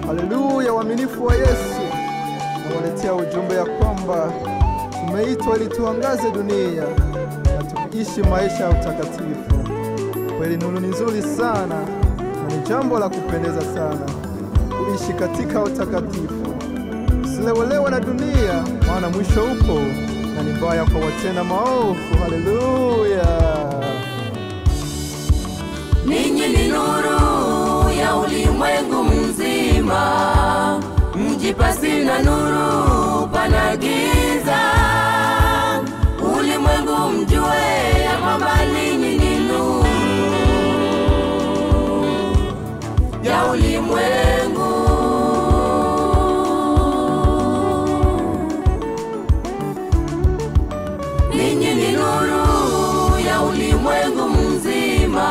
Haleluya, waaminifu wa Yesu. Nawaletea ujumbe ya kwamba tumeitwa ili tuangaze dunia na tuishi maisha ya utakatifu. Kweli nuru ni nzuri sana na ni jambo la kupendeza sana kuishi katika utakatifu. Usilewelewe na dunia, maana mwisho upo na ni mbaya kwa watenda maovu. Haleluya. Ninyi ni nuru ya ulimwengu mzima, mji pasina nuru pana giza. Ulimwengu mjue ya kwamba ninyi ni nuru ya ulimwengu. Ninyi ni nuru ya ulimwengu mzima,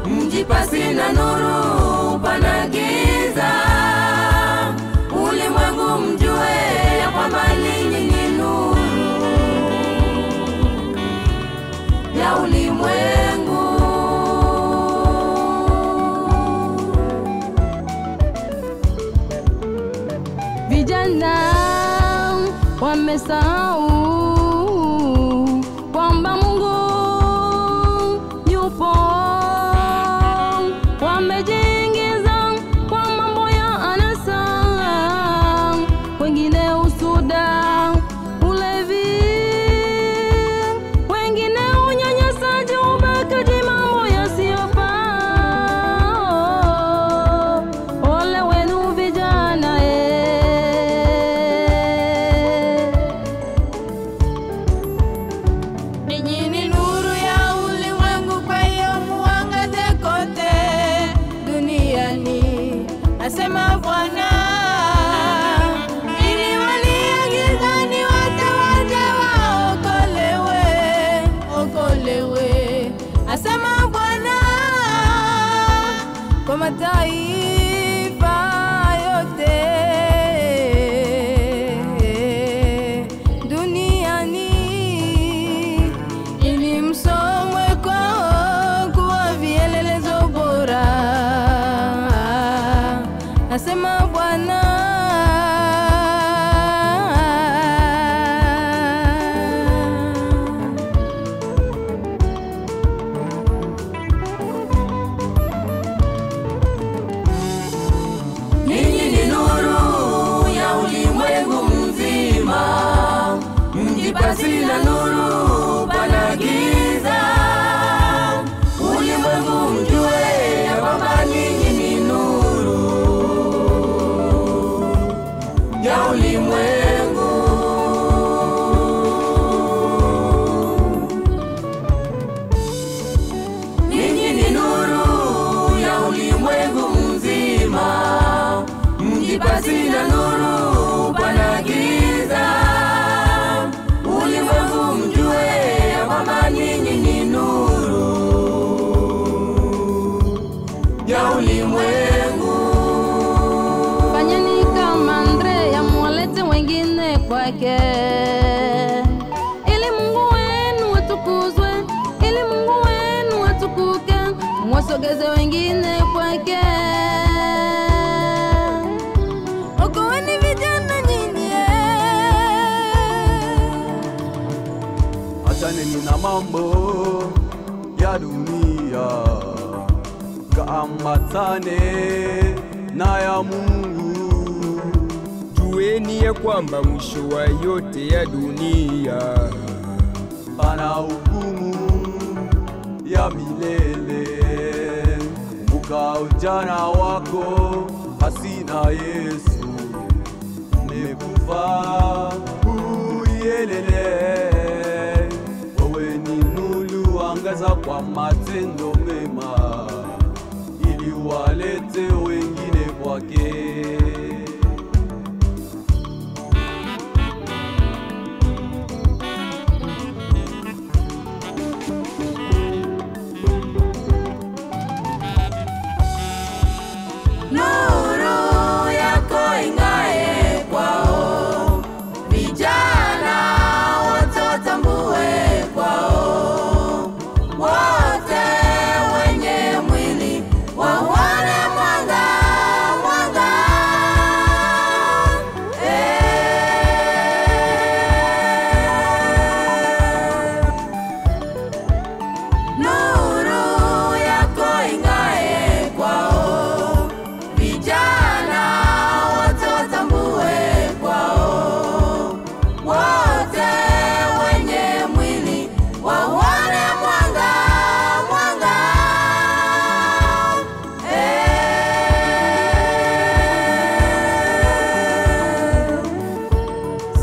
mji pasina nuru pana giza. Ulimwengu mjue ya kwamba ninyi ni nuru ya ulimwengu. Vijana wamesahau kwamba Mungu yupo. Wamejiingiza kwa mambo ya anasa, wengine usuda, ulevi, wengine unyanyasaji, ubakaji, mambo yasiyofaa. Ole wenu vijana, Ninyi ni nuru ya ulimwengu, kwa hiyo muangaze kote duniani, asema Bwana. Ili walio gizani wote waokolewe, okolewe, asema Bwana. Kwa mataifa yote duniani, ili msomwe kwao kuwa vielelezo bora, asema Bwana. Ninyi ni nuru ya ulimwengu mzima, mji pasina nuru pana giza. Ulimwengu mjue ya kwamba ninyi ni nuru ya ulimwengu. Ninyi ni nuru ya ulimwengu mzima, mji pasina nuru pana giza. Ulimwengu mjue ya kwamba ninyi ni nuru ya ulimwengu. fanyeni kama Andrea, mwalete wengine kwake, ili Mungu wenu atukuzwe, ili Mungu wenu atukuke, mwasogeze wengine kwake. Okoeni vijana nyinyi, Achaneni na mambo ya dunia, kaambatane na ya Mungu. Jueni ya kwamba mwisho wa yote ya dunia Pana hukumu ya milele. Kumbuka ujana wako hasina Yesu, umekufa uyelele. Wewe ni nuru, angaza kwa matendo mema, ili walete wengine kwake. nuru yako ingae kwao,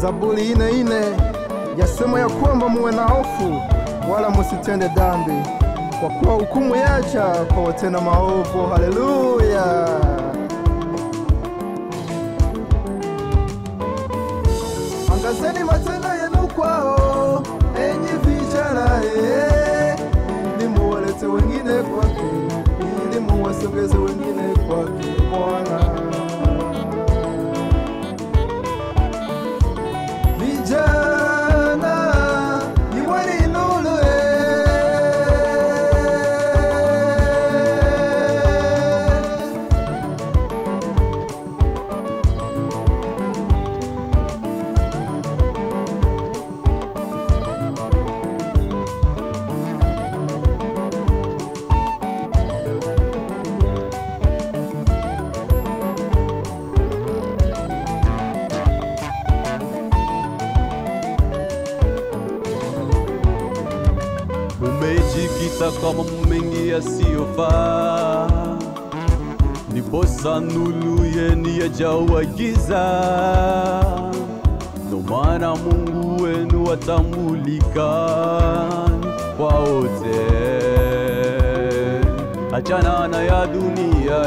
Zaburi 4:4 yasema ya kwamba muwe na hofu wala musitende dhambi, kwa kuwa hukumu yaja kwa watenda maovu. Haleluya! Angazeni matendo yenu kwao, enyi vijana, ili muwalete wengine kwake, ili muwasogeze wengine kwake Bwana. Vijana ni wali nuru, umejikita kama mengi yasiyofaa, ndiposa nuru yenu yajawa giza. Ndo maana Mungu wenu atambulika kwa wote. Achana na ya dunia